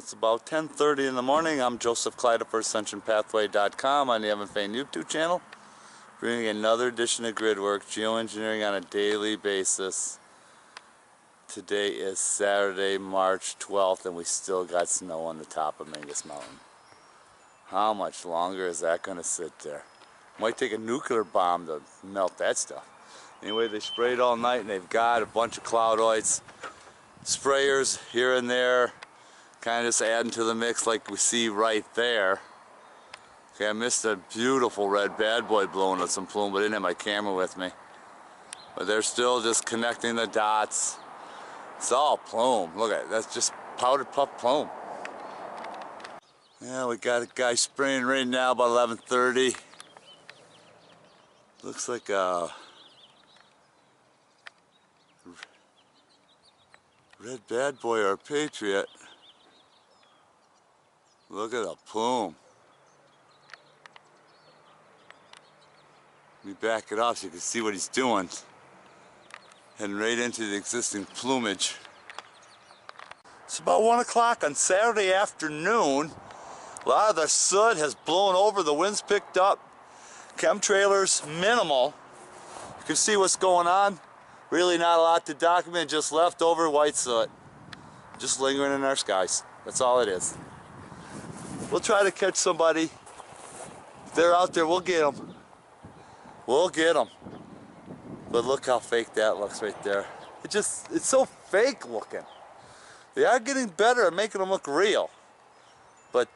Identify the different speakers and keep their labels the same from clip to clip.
Speaker 1: It's about 10:30 in the morning. I'm Joseph Cloudoidy for AscensionPathway.com on the Evan Fain YouTube channel, bringing another edition of Gridwork, geoengineering on a daily basis. Today is Saturday, March 12th, and we still got snow on the top of Mangus Mountain. How much longer is that going to sit there? Might take a nuclear bomb to melt that stuff. Anyway, they sprayed all night, and they've got a bunch of Cloudoids, sprayers here and there, kind of just adding to the mix like we see right there. Okay, I missed a beautiful red bad boy blowing at some plume, but I didn't have my camera with me. But they're still just connecting the dots. It's all plume. Look at it, that's just powdered puff plume. Yeah, we got a guy spraying right now about 11:30. Looks like a red bad boy or a patriot. Look at the plume. Let me back it off so you can see what he's doing. Heading right into the existing plumage. It's about 1 o'clock on Saturday afternoon. A lot of the soot has blown over, the wind's picked up. Chemtrailers minimal. You can see what's going on. Really not a lot to document, just leftover white soot. Just lingering in our skies. That's all it is. We'll try to catch somebody. If they're out there, we'll get them. We'll get them. But look how fake that looks right there. It's so fake looking. They are getting better at making them look real. But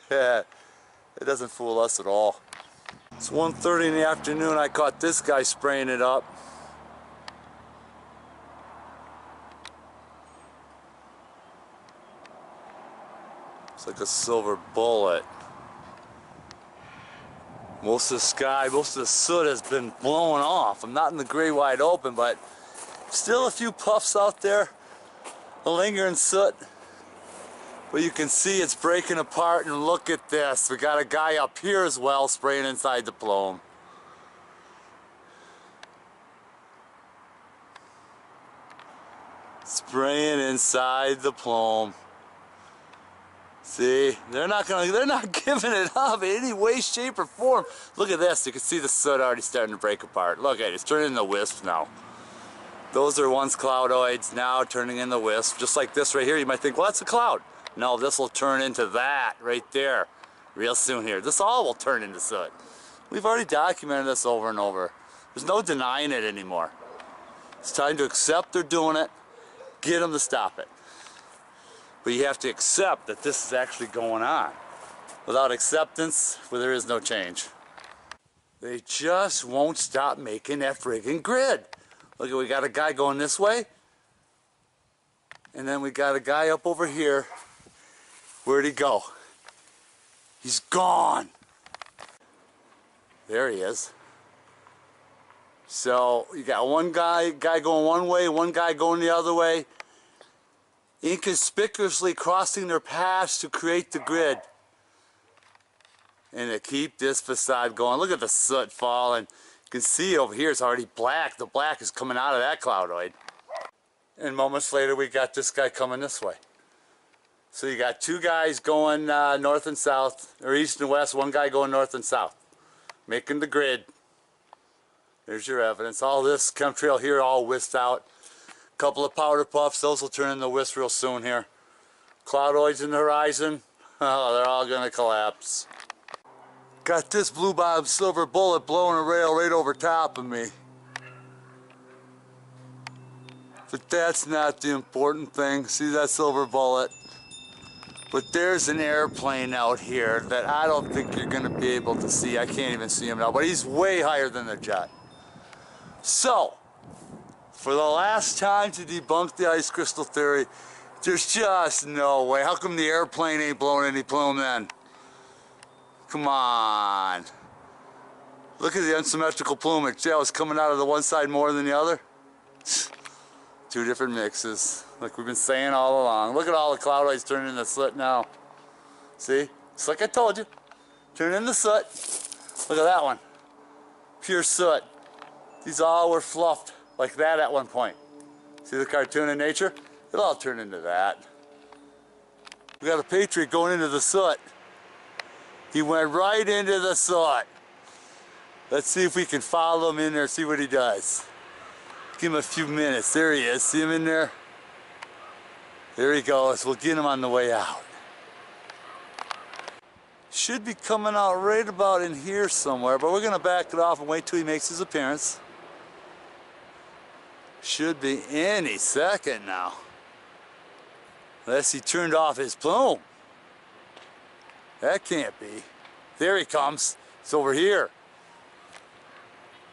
Speaker 1: it doesn't fool us at all. It's 1:30 in the afternoon. I caught this guy spraying it up. It's like a silver bullet. Most of the sky, most of the soot has been blowing off. I'm not in the gray wide open, but still a few puffs out there. A lingering soot. But you can see it's breaking apart, and look at this. We got a guy up here as well spraying inside the plume. Spraying inside the plume. See, they're not giving it up in any way, shape, or form. Look at this. You can see the soot already starting to break apart. Look at it. It's turning into wisps now. Those are once Cloudoids, now turning into wisps. Just like this right here. You might think, well, that's a cloud. No, this will turn into that right there real soon here. This all will turn into soot. We've already documented this over and over. There's no denying it anymore. It's time to accept they're doing it. Get them to stop it. But you have to accept that this is actually going on. Without acceptance, well, there is no change. They just won't stop making that friggin' grid. Look, we got a guy going this way. And then we got a guy up over here. Where'd he go? He's gone. There he is. So you got one guy going one way, one guy going the other way, inconspicuously crossing their paths to create the grid. And to keep this facade going. Look at the soot falling. You can see over here it's already black. The black is coming out of that Cloudoid. And moments later we got this guy coming this way. So you got two guys going north and south, or east and west, one guy going north and south, making the grid. There's your evidence. All this chemtrail here all whisked out. Couple of powder puffs, those will turn into wisps real soon here. Cloudoids in the horizon, oh, they're all gonna collapse. Got this blue bob silver bullet blowing a rail right over top of me. But that's not the important thing. See that silver bullet? But there's an airplane out here that I don't think you're gonna be able to see. I can't even see him now, but he's way higher than the jet. So, for the last time to debunk the ice crystal theory, there's just no way. How come the airplane ain't blowing any plume then? Come on. Look at the unsymmetrical plumage. Yeah, it's coming out of the one side more than the other. Two different mixes, like we've been saying all along. Look at all the Cloudoids turning into soot now. See? It's like I told you. Turning into soot. Look at that one. Pure soot. These all were fluffed like that at one point. See the cartoon in nature? It'll all turn into that. We got a Patriot going into the soot. He went right into the soot. Let's see if we can follow him in there, see what he does. Give him a few minutes. There he is. See him in there? There he goes. We'll get him on the way out. Should be coming out right about in here somewhere, but we're going to back it off and wait till he makes his appearance. Should be any second now. Unless he turned off his plume. That can't be. There he comes. It's over here.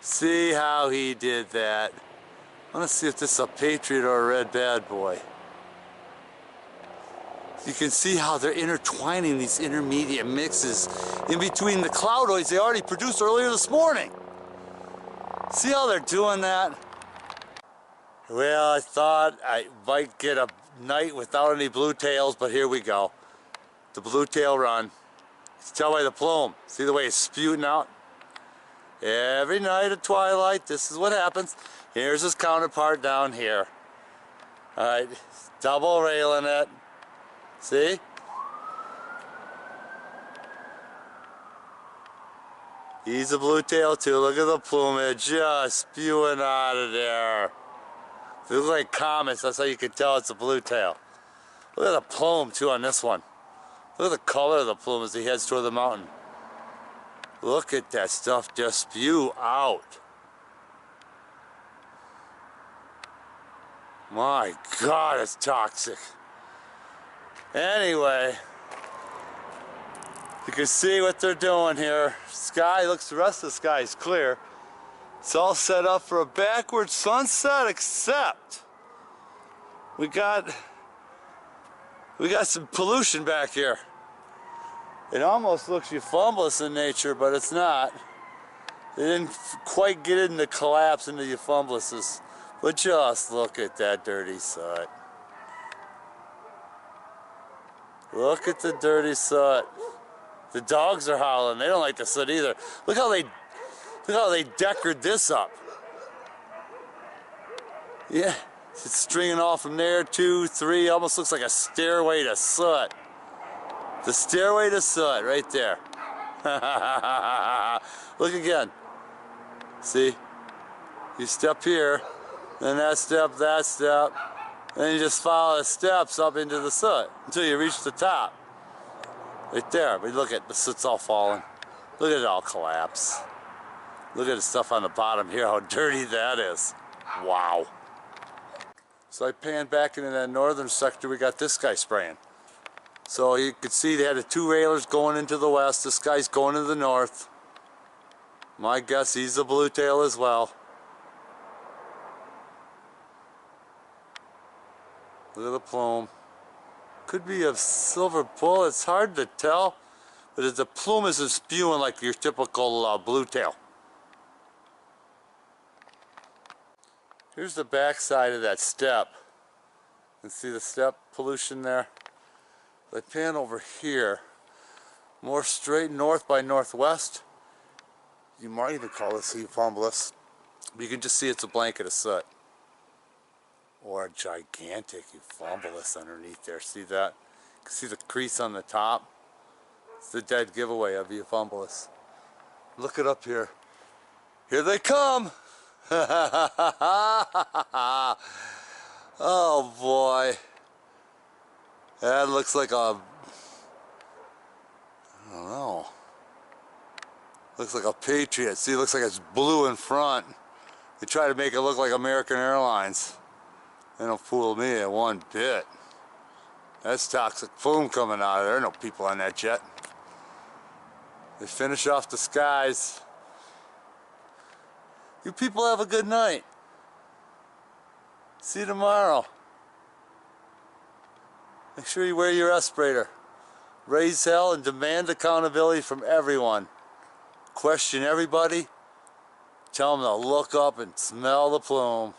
Speaker 1: See how he did that. I want to see if this is a Patriot or a red bad boy. You can see how they're intertwining these intermediate mixes in between the Cloudoids they already produced earlier this morning. See how they're doing that? Well, I thought I might get a night without any blue tails, but here we go. The blue tail run. You can tell by the plume. See the way it's spewing out? Every night at twilight, this is what happens. Here's his counterpart down here. Alright, double railing it. See? He's a blue tail too. Look at the plumage just spewing out of there. They look like comets. That's how you can tell it's a blue tail. Look at the plume too on this one. Look at the color of the plume as he heads toward the mountain. Look at that stuff just spew out. My God, it's toxic. Anyway, you can see what they're doing here. Sky looks, the rest of the sky is clear. It's all set up for a backward sunset, except we got some pollution back here. It almost looks euphumblous in nature, but it's not. They didn't quite get it in the collapse into euphumbulouses. But just look at that dirty soot. Look at the dirty soot. The dogs are howling. They don't like the soot either. Look how they decorated this up. Yeah, it's stringing off from there, 2, 3. Almost looks like a stairway to soot. The stairway to soot, right there. Look again. See? You step here, then that step, and then you just follow the steps up into the soot until you reach the top. Right there. But look at the soot's all falling. Look at it all collapse. Look at the stuff on the bottom here, how dirty that is. Wow. So I panned back into that northern sector, we got this guy spraying. So you could see they had the 2 railers going into the west, this guy's going to the north. My guess he's a blue tail as well. Look at the plume. Could be a silver bull, it's hard to tell. But the plume isn't spewing like your typical blue tail. Here's the back side of that step. You can see the step pollution there. If I pan over here, more straight north by northwest. You might even call this euphumblous. But you can just see it's a blanket of soot. Or a gigantic euphumblous underneath there. See that? You can see the crease on the top. It's the dead giveaway of euphumblous. Look it up here. Here they come! Oh boy. That looks like a... I don't know. Looks like a Patriot. See, it looks like it's blue in front. They try to make it look like American Airlines. They don't fool me at one bit. That's toxic plume coming out of there. No people on that jet. They finish off the skies. You people have a good night. See you tomorrow. Make sure you wear your respirator. Raise hell and demand accountability from everyone. Question everybody. Tell them to look up and smell the plume.